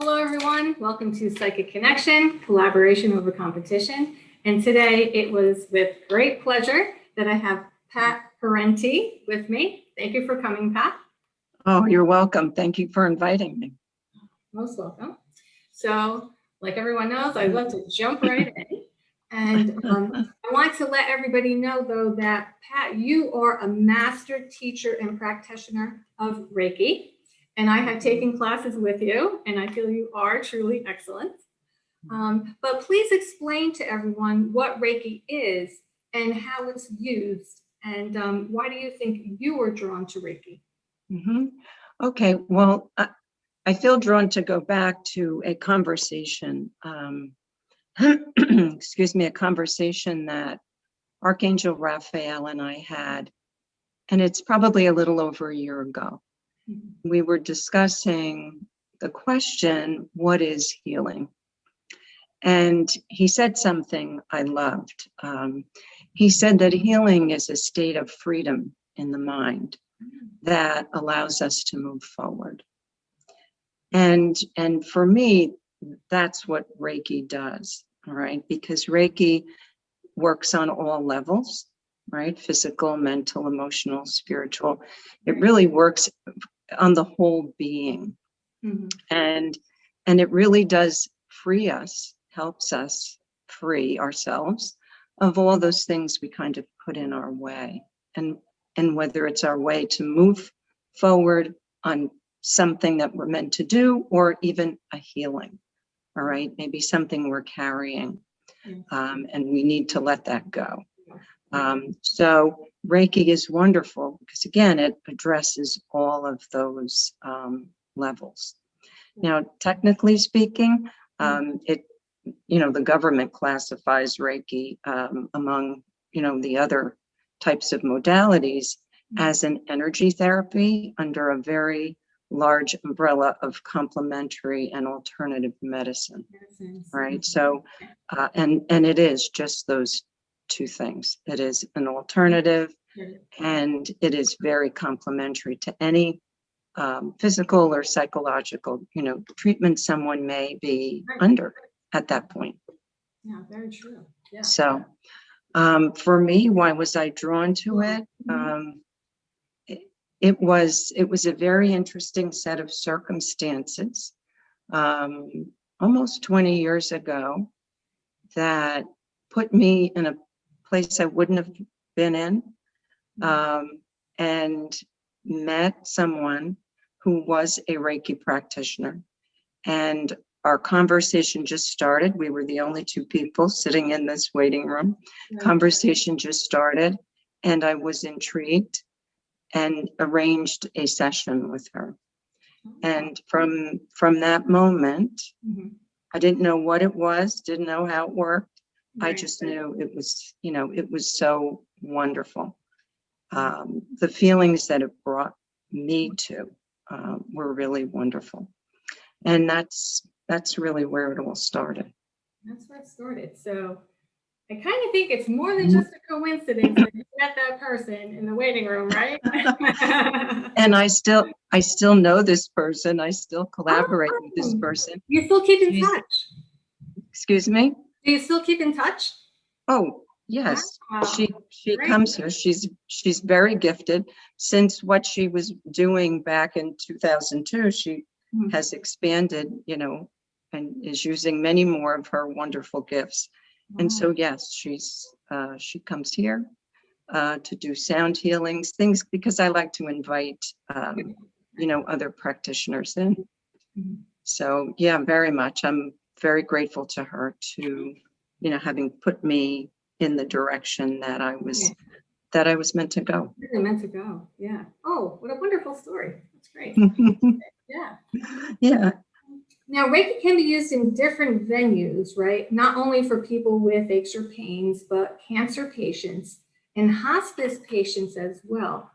Hello, everyone. Welcome to Psychic Connection, Collaboration over Competition. And today it was with great pleasure that I have Pat Parenti with me. Thank you for coming, Pat. Oh, you're welcome. Thank you for inviting me. Most welcome. So, like everyone knows, I'd love to jump right in. And I want to let everybody know, though, that Pat, you are a master teacher and practitioner of Reiki. And I have taken classes with you, and I feel you are truly excellent. But please explain to everyone what Reiki is and how it's used, and why do you think you were drawn to Reiki? Okay, well, I feel drawn to go back to a conversation, excuse me, a conversation that Archangel Raphael and I had, and it's probably a little over a year ago. We were discussing the question, what is healing? And he said something I loved. He said that healing is a state of freedom in the mind that allows us to move forward. And for me, that's what Reiki does, all right? Because Reiki works on all levels, right? Physical, mental, emotional, spiritual. It really works on the whole being. And it really does free us, helps us free ourselves of all those things we kind of put in our way. And whether it's our way to move forward on something that we're meant to do, or even a healing, all right? Maybe something we're carrying, and we need to let that go. So Reiki is wonderful because, again, it addresses all of those levels. Now, technically speaking, the government classifies Reiki among, the other types of modalities as an energy therapy under a very large umbrella of complementary and alternative medicine, right? So, and it is just those two things. It is an alternative, and it is very complementary to any physical or psychological, treatment someone may be under at that point. Yeah, very true. Yeah. So, for me, why was I drawn to it? It was a very interesting set of circumstances, almost 20 years ago, that put me in a place I wouldn't have been in, and met someone who was a Reiki practitioner. And our conversation just started. We were the only two people sitting in this waiting room. Conversation just started, and I was intrigued and arranged a session with her. And from that moment, I didn't know what it was, didn't know how it worked. I just knew it was, it was so wonderful. The feelings that it brought me to were really wonderful. And that's really where it all started. That's where it started. So I kind of think it's more than just a coincidence that you met that person in the waiting room, right? And I still know this person. I still collaborate with this person. You still keep in touch? Excuse me? Do you still keep in touch? Oh, yes. Wow. She comes here. She's very gifted. Since what she was doing back in 2002, she has expanded, and is using many more of her wonderful gifts. And so, yes, she comes here to do sound healings, things, because I like to invite, other practitioners in. So, yeah, very much. I'm very grateful to her to, having put me in the direction that I was meant to go. Really meant to go. Yeah. Oh, what a wonderful story. That's great. Yeah. Yeah. Now, Reiki can be used in different venues, right? Not only for people with aches or pains, but cancer patients and hospice patients as well.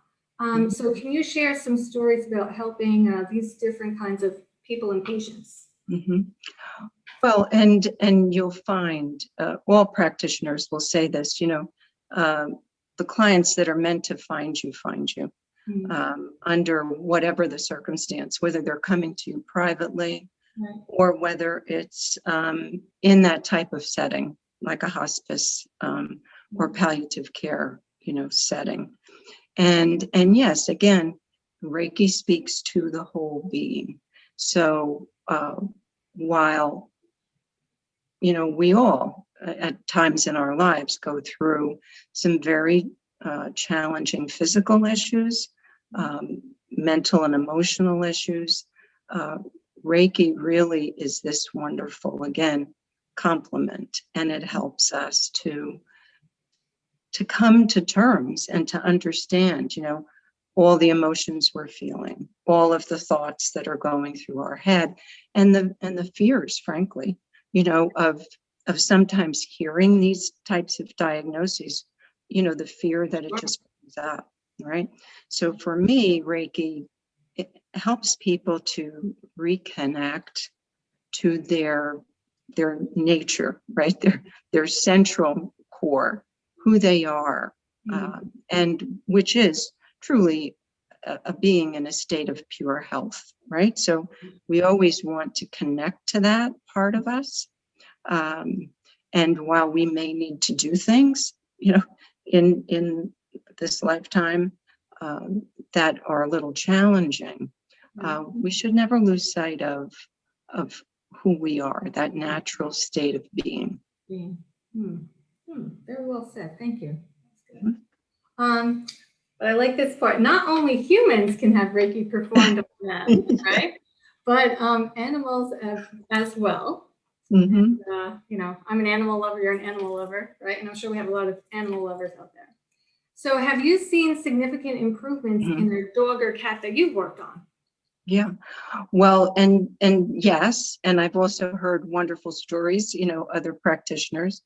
So can you share some stories about helping these different kinds of people and patients? Well, and you'll find all practitioners will say this, the clients that are meant to find you under whatever the circumstance, whether they're coming to you privately Right. or whether it's in that type of setting, like a hospice or palliative care, setting. And yes, again, Reiki speaks to the whole being. So while, we all at times in our lives go through some very challenging physical issues, mental and emotional issues, Reiki really is this wonderful, again, complement, and it helps us to come to terms and to understand, all the emotions we're feeling, all of the thoughts that are going through our head, and the fears, frankly, of sometimes hearing these types of diagnoses, the fear that it just brings up, right? So for me, Reiki, it helps people to reconnect to their nature, right? Their central core, who they are, and which is truly a being in a state of pure health, right? So we always want to connect to that part of us. And while we may need to do things, in this lifetime that are a little challenging, we should never lose sight of who we are, that natural state of being. Very well said. Thank you. But I like this part. Not only humans can have Reiki performed on them, right? But animals as well. Mm-hmm. And, I'm an animal lover. You're an animal lover, right? And I'm sure we have a lot of animal lovers out there. So, have you seen significant improvements in a dog or cat that you've worked on? Yeah, well, and yes, and I've also heard wonderful stories, other practitioners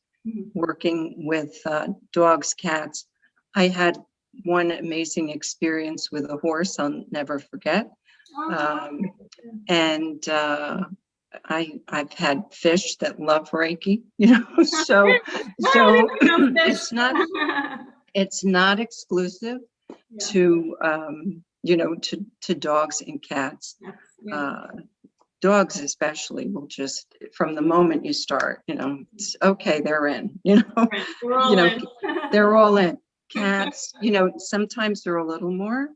working with dogs, cats. I had one amazing experience with a horse I'll never forget. And I've had fish that love Reiki, so it's not exclusive to to dogs and cats. Dogs especially will just, from the moment you start, it's okay, they're in, they're all in. Cats, sometimes they're a little more,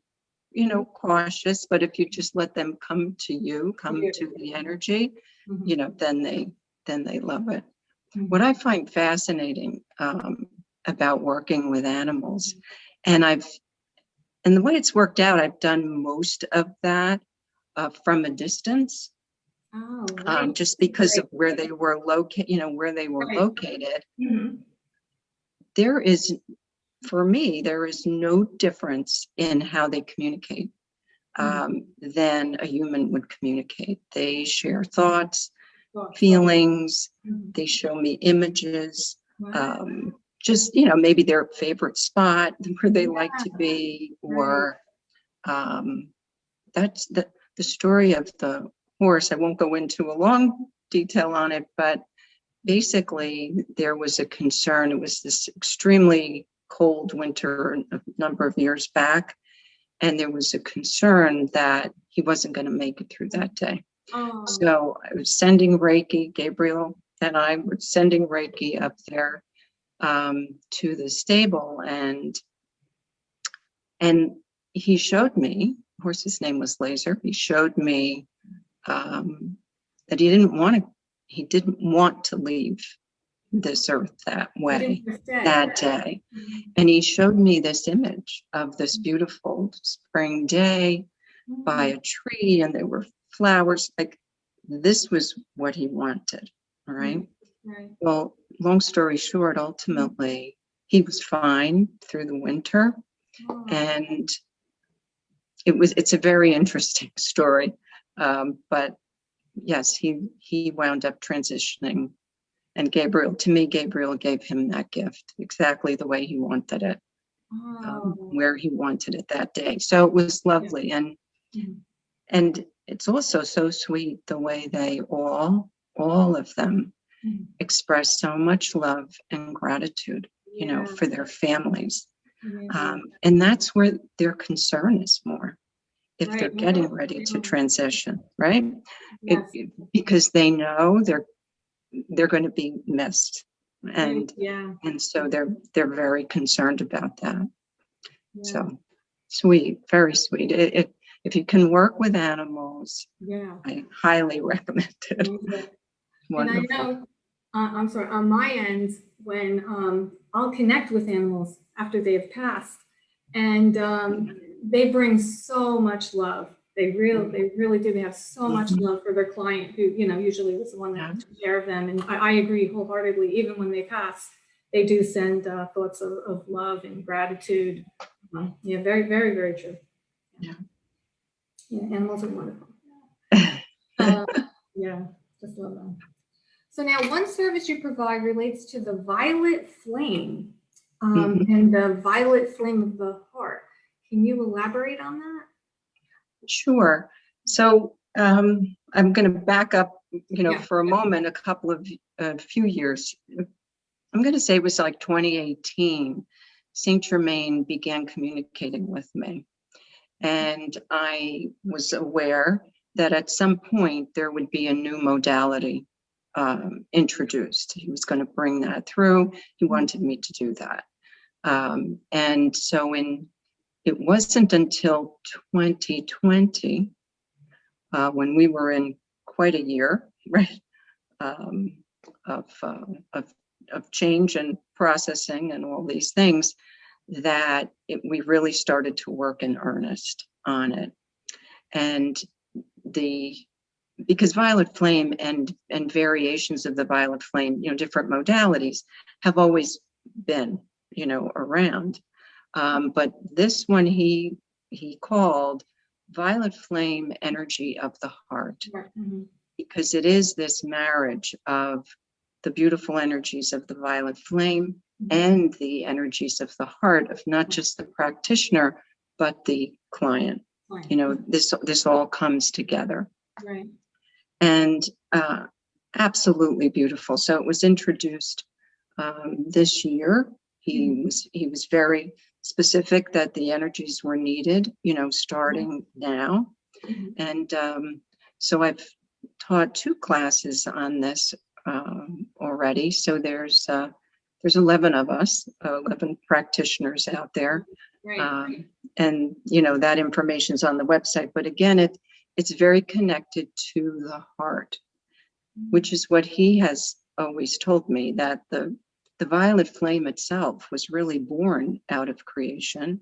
cautious, but if you just let them come to the energy, then they love it. What I find fascinating about working with animals, and the way it's worked out, I've done most of that from a distance, just because of where they were located. For me, there is no difference in how they communicate than a human would communicate. They share thoughts, feelings, they show me images, just, maybe their favorite spot where they like to be, or that's the story of the horse. I won't go into a long detail on it, but basically there was a concern. It was this extremely cold winter a number of years back, and there was a concern that he wasn't going to make it through that day. So I was sending Reiki, Gabriel and I were sending Reiki up there to the stable, and he showed me, horse's name was Laser, he showed me that he didn't want to leave this earth that way, that day. And he showed me this image of this beautiful spring day by a tree, and there were flowers. Like, this was what he wanted, all right? Well, long story short, ultimately, he was fine through the winter. And it's a very interesting story. But yes, he wound up transitioning. And Gabriel gave him that gift exactly the way he wanted it, where he wanted it that day. So it was lovely. And it's also so sweet the way they all of them express so much love and gratitude, for their families. And that's where their concern is more. if Right. they're getting ready to transition, right? Yes. Because they know they're going to be missed, and Yeah. so they're very concerned about that. Yeah. So sweet, very sweet. If you can work with animals, Yeah. I highly recommend it. And I Wonderful. know, I'm sorry, on my end, when I'll connect with animals after they have passed, and they bring so much love. They really do. They have so much love for their client, who usually was the one that took care of them. And I agree wholeheartedly. Even when they pass, they do send thoughts of love and gratitude. Yeah, very, very, very true. Yeah. Yeah, animals are wonderful. Yeah, just love them. So now, one service you provide relates to the violet flame, and the violet flame of the heart. Can you elaborate on that? Sure. So I'm going to back up, Yeah. for a moment, a few years. I'm going to say it was like 2018. Saint Germain began communicating with me, and I was aware that at some point there would be a new modality introduced. He was going to bring that through. He wanted me to do that. And so it wasn't until 2020, when we were in quite a year, right, of change and processing and all these things, that we really started to work in earnest on it. And because violet flame and variations of the violet flame, different modalities have always been, around. But this one he called violet flame energy of the heart, because it is this marriage of the beautiful energies of the violet flame and the energies of the heart of not just the practitioner, but the client. This all comes together. Right. And absolutely beautiful. So it was introduced this year. He was very specific that the energies were needed, starting now. And so I've taught 2 classes on this already. So there's 11 of us, 11 practitioners out there. Right. And that information's on the website. But again, it's very connected to the heart, which is what he has always told me, that the violet flame itself was really born out of creation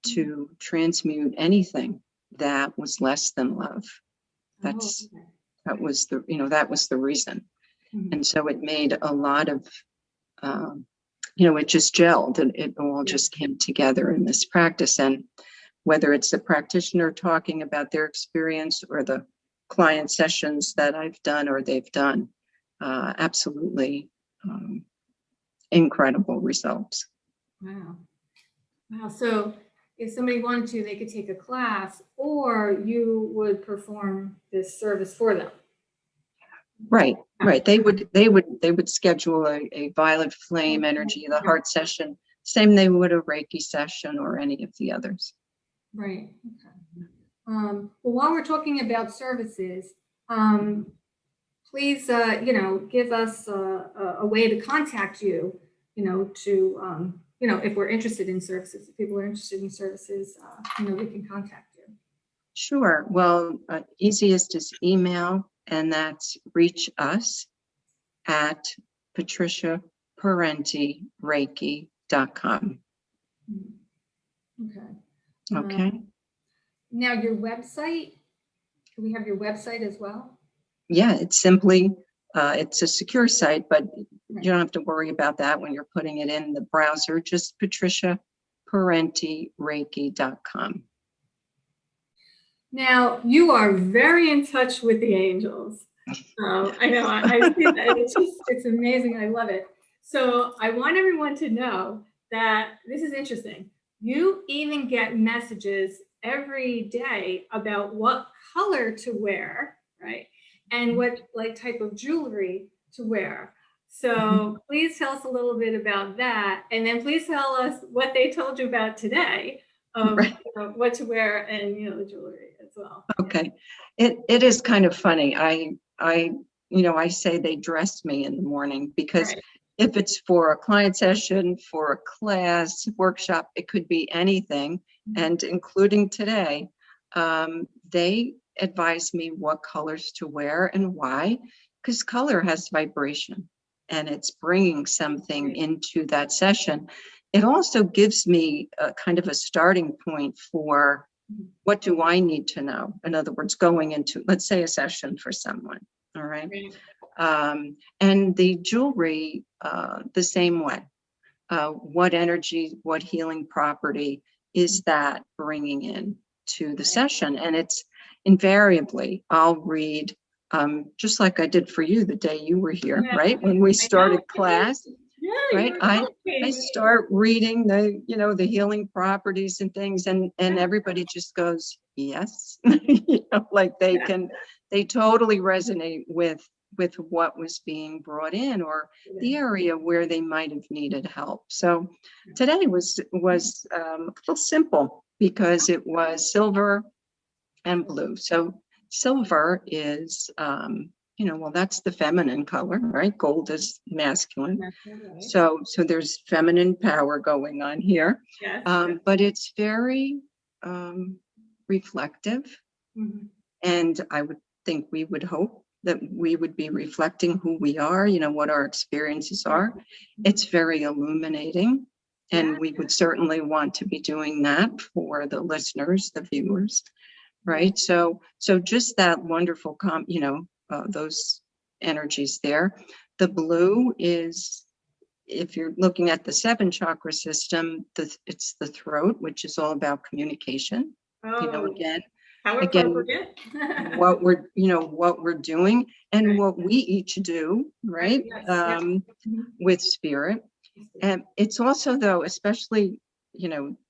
to transmute anything that was less than love. That was the reason. And so it made a lot of, it just gelled, and it all just came together in this practice. And whether it's the practitioner talking about their experience or the client sessions that I've done or they've done, absolutely incredible results. Wow. So if somebody wanted to, they could take a class, or you would perform this service for them. Right. They would schedule a violet flame energy, the heart session, same they would a Reiki session or any of the others. Right. Okay. Well, while we're talking about services, please, give us a way to contact you, if we're interested in services, if people are interested in services, we can contact you. Sure. Well, easiest is email, and that's reach us at patriciaparentireiki.com. Okay. Okay. Now your website, do we have your website as well? Yeah, it's simply, it's a secure site, but you don't have to worry about that when you're putting it in the browser, just patriciaparentireiki.com. Now, you are very in touch with the angels. I know, I see that. It's amazing. I love it. So I want everyone to know that this is interesting. You even get messages every day about what color to wear, right? And what type of jewelry to wear. So please tell us a little bit about that. And then please tell us what they told you about today, of Right. what to wear and, the jewelry as well. Okay. It is kind of funny. I say they dress me in the morning because Right. if it's for a client session, for a class, workshop, it could be anything. And including today, they advise me what colors to wear and why, because color has vibration and it's bringing something into that session. It also gives me a kind of a starting point for what do I need to know? In other words, going into, let's say, a session for someone. All right. And the jewelry, the same way. What energy, what healing property is that bringing in to the session? And it's invariably, I'll read, just like I did for you the day you were here, right? When we started class, right? I start reading the healing properties and things, and everybody just goes, yes, like they totally resonate with what was being brought in or the area where they might have needed help. So today was a little simple because it was silver and blue. So silver is, well, that's the feminine color, right? Gold is masculine. So there's feminine power going on here. But it's very reflective. And I would think we would hope that we would be reflecting who we are, what our experiences are. It's very illuminating. And we would certainly want to be doing that for the listeners, the viewers, right? So just that wonderful, those energies there. The blue is, if you're looking at the 7 chakra system, it's the throat, which is all about communication. Again, what we're doing and what we each do, right? With spirit. And it's also, though, especially,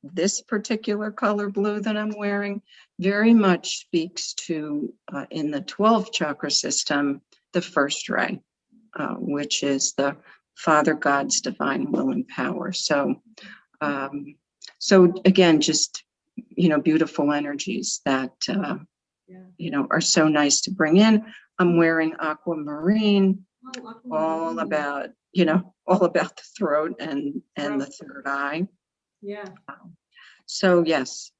this particular color blue that I'm wearing very much speaks to, in the 12th chakra system, the first ray, which is the Father God's divine will and power. So again, just, beautiful energies that, are so nice to bring in. I'm wearing aquamarine, all about the throat and the third eye. So yes,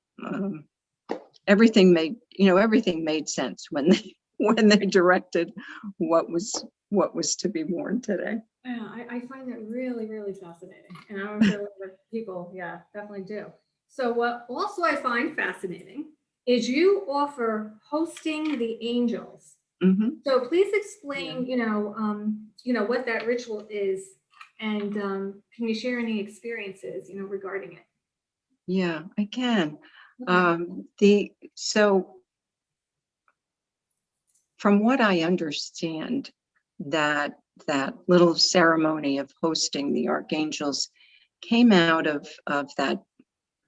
everything made sense when they directed what was to be worn today. Yeah, I find that really, really fascinating. And I'm sure other people, definitely do. So what also I find fascinating is you offer hosting the angels. So please explain, what that ritual is, and can you share any experiences, regarding it? Yeah, I can. So from what I understand, that little ceremony of hosting the archangels came out of that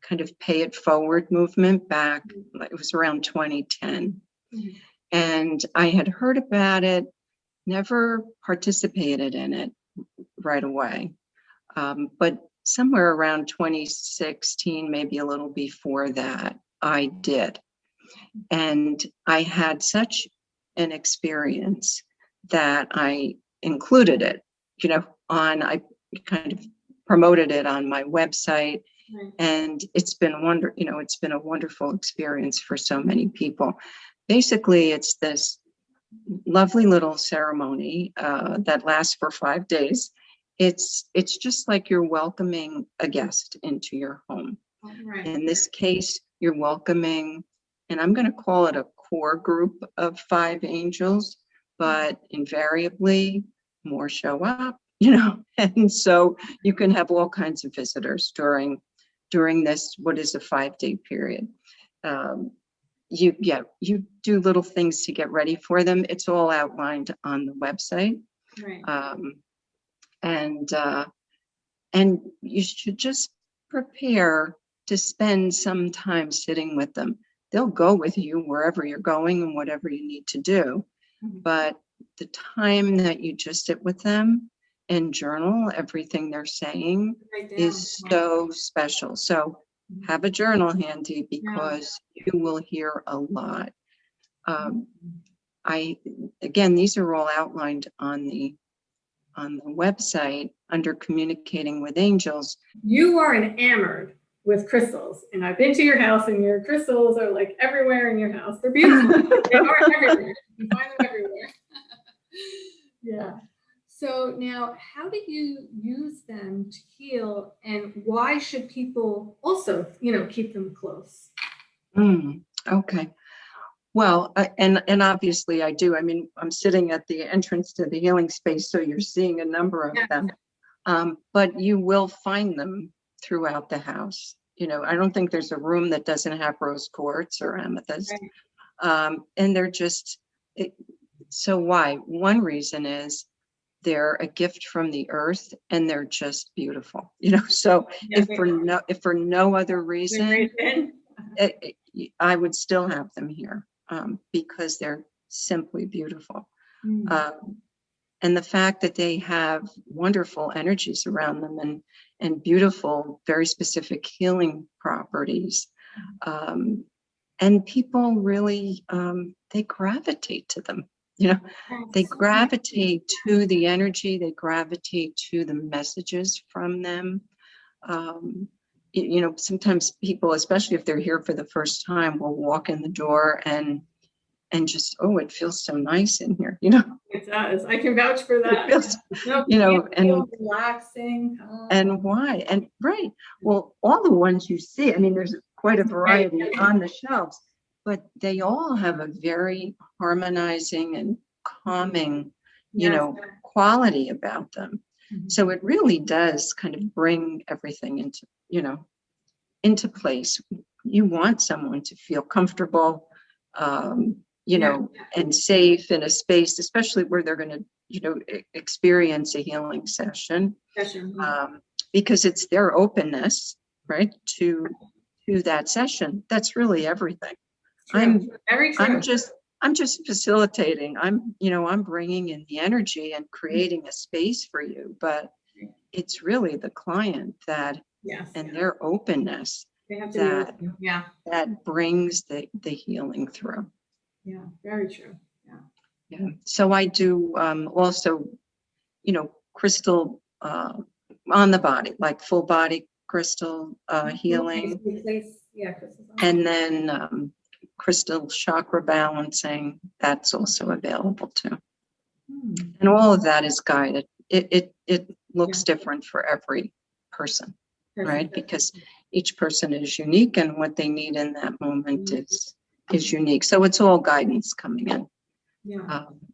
kind of pay it forward movement back. It was around 2010. And I had heard about it, never participated in it right away. But somewhere around 2016, maybe a little before that, I did. And I had such an experience that I included it, I kind of promoted it on my website. And it's been a wonderful experience for so many people. Basically, it's this lovely little ceremony that lasts for 5 days. It's just like you're welcoming a guest into your home. In this case, you're welcoming, and I'm going to call it a core group of 5 angels, but invariably more show up, and so you can have all kinds of visitors during this, what is a 5-day period. You do little things to get ready for them. It's all outlined on the website. And you should just prepare to spend some time sitting with them. They'll go with you wherever you're going and whatever you need to do. But the time that you just sit with them and journal everything they're saying is so special. So have a journal handy because you will hear a lot. Again, these are all outlined on the website under communicating with angels. You are enamored with crystals, and I've been to your house, and your crystals are like everywhere in your house. They're beautiful. They are everywhere. You can find them everywhere. Yeah. So now, how do you use them to heal, and why should people also, keep them close? Okay. Well, and obviously I do. I mean, I'm sitting at the entrance to the healing space, so you're seeing a number of them. But you will find them throughout the house. I don't think there's a room that doesn't have rose quartz or amethyst. Right. And they're just, so why? One reason is they're a gift from the earth, and they're just beautiful. So if for no other reason, I would still have them here. Because they're simply beautiful. And the fact that they have wonderful energies around them and beautiful, very specific healing properties. And people really, they gravitate to them. They gravitate to the energy, they gravitate to the messages from them. Sometimes people, especially if they're here for the first time, will walk in the door and just, it feels so nice in here, It does. I can vouch for that. It feels, and relaxing. And why? And right. Well, all the ones you see, I mean, there's quite a variety on the shelves, but they all have a very harmonizing and calming, quality about them. So it really does kind of bring everything into place. You want someone to feel comfortable, and safe in a space, especially where they're going to, experience a healing session, because it's their openness, right, to that session. That's really everything. Very true. I'm just facilitating. I'm bringing in the energy and creating a space for you, but it's really the client and their openness that brings the healing through. Yeah, very true. Yeah. So I do also, crystal on the body, like full body crystal healing. And then crystal chakra balancing, that's also available too. And all of that is guided. It looks different for every person, right? Because each person is unique, and what they need in that moment is unique. So it's all guidance coming in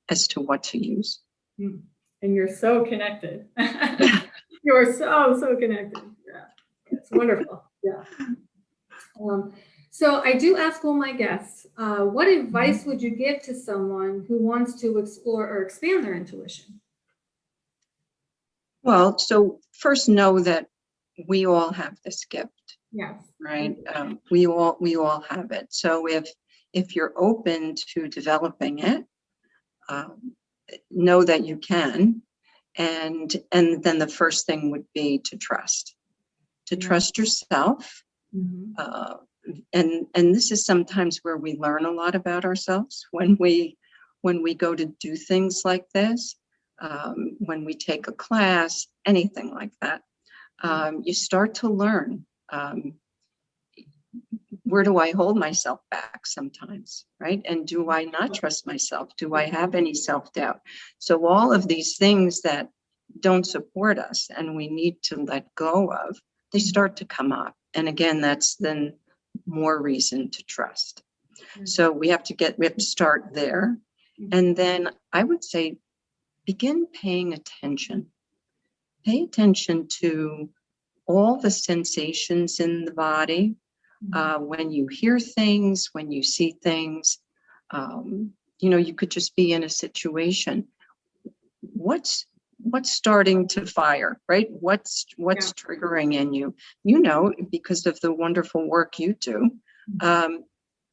as to what to use. And you're so connected. You're so connected. Yeah, it's wonderful. Yeah. So I do ask all my guests, what advice would you give to someone who wants to explore or expand their intuition? Well, so first, know that we all have this gift. Yes. Right. We all have it. So if you're open to developing it, know that you can. And then the first thing would be to trust yourself. And this is sometimes where we learn a lot about ourselves when we go to do things like this, when we take a class, anything like that. You start to learn, where do I hold myself back sometimes, right? And do I not trust myself? Do I have any self-doubt? So all of these things that don't support us and we need to let go of, they start to come up. And again, that's then more reason to trust. So we have to start there. And then I would say, begin paying attention. Pay attention to all the sensations in the body. When you hear things, when you see things, you could just be in a situation. What's starting to fire, right? What's triggering in you? Because of the wonderful work you do,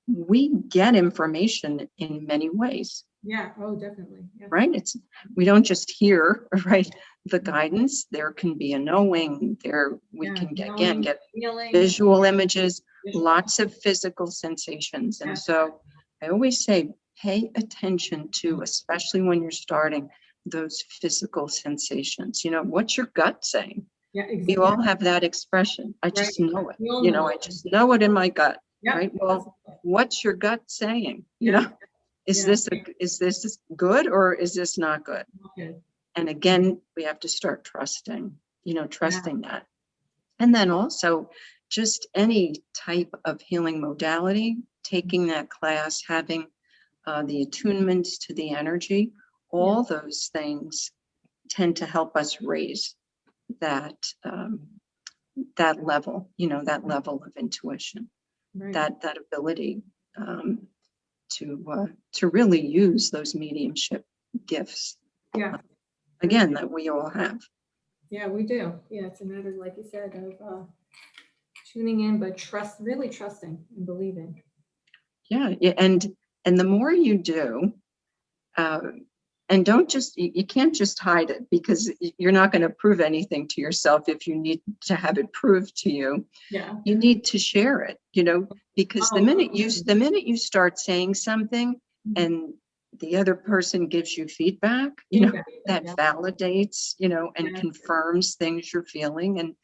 we get information in many ways. Yeah. Oh, definitely. Yeah. right? We don't just hear, right, the guidance. There can be a knowing. We Yeah. can Knowing, get feeling. visual images, Visual. lots of physical sensations. And Yeah. so I always say, pay attention to, especially when you're starting, those physical sensations. What's your gut saying? Yeah. We all have that expression. I Right. just know it. We all know I it. just know it in my gut, Yeah. right? Well, what's your gut saying? Yeah. Is Yeah. this good or is this not good? Okay. And again, we have to start trusting that. And then also just any type of healing modality, taking that class, having the attunements to the energy, all those things tend to help us raise that that level, that level of intuition, Right. that ability to really use those mediumship gifts. Yeah. Again, that we all have. Yeah, we do. Yeah, it's a matter, like you said, of tuning in, but really trusting and believing. Yeah, and the more you do, and you can't just hide it, because you're not going to prove anything to yourself if you need to have it proved to you. Yeah. You need to share it, because the minute you start saying something and the other person gives you feedback, that validates, and confirms things you're feeling. And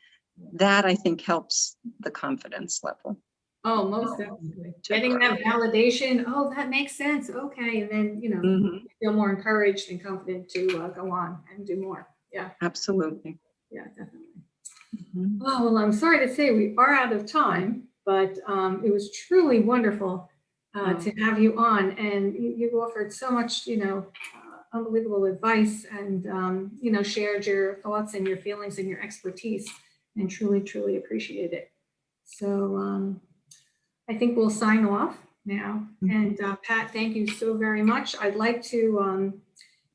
that, I think, helps the confidence level. Oh, most definitely. Getting that validation. Oh, that makes sense. Okay. And then, you feel more encouraged and confident to go on and do more. Yeah. Absolutely. Yeah, definitely. Oh, well, I'm sorry to say we are out of time, but it was truly wonderful to have you on, and you offered so much, unbelievable advice, and shared your thoughts and your feelings and your expertise, and truly, truly appreciate it. So I think we'll sign off now. And Pat, thank you so very much. I'd like to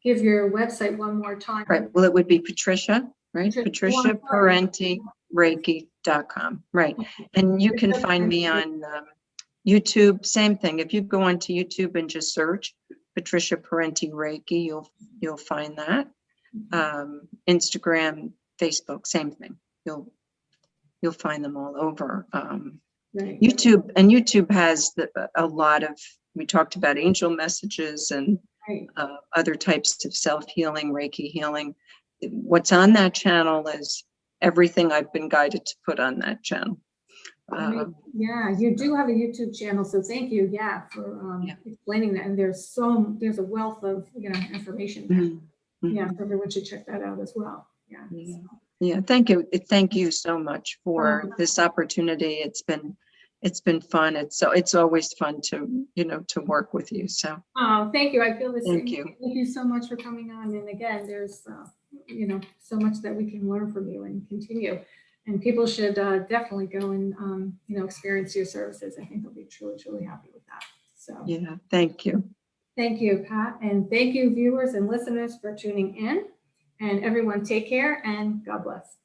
give your website one more time. Right. Well, it would be Patricia, right? PatriciaParentiReiki.com. Right. And you can find me on YouTube. Same thing. If you go onto YouTube and just search Patricia Parenti Reiki, you'll find that. Instagram, Facebook, same thing. You'll find them all over. Right. YouTube has a lot of, we talked about angel messages and other types of self-healing, Reiki healing. What's on that channel is everything I've been guided to put on that channel. Yeah, you do have a YouTube channel, so thank you, for explaining that. And there's a wealth of information there. Yeah, so everyone should check that out as well. Yeah. Thank you so much for this opportunity. It's been fun. It's always fun to work with you. So thank you. I feel the same. Thank you. Thank you so much for coming on. And again, there's so much that we can learn from you and continue. And people should definitely go and experience your services. I think they'll be truly, truly happy with that. So yeah, thank you. Thank you, Pat. And thank you, viewers and listeners, for tuning in. And everyone, take care and God bless.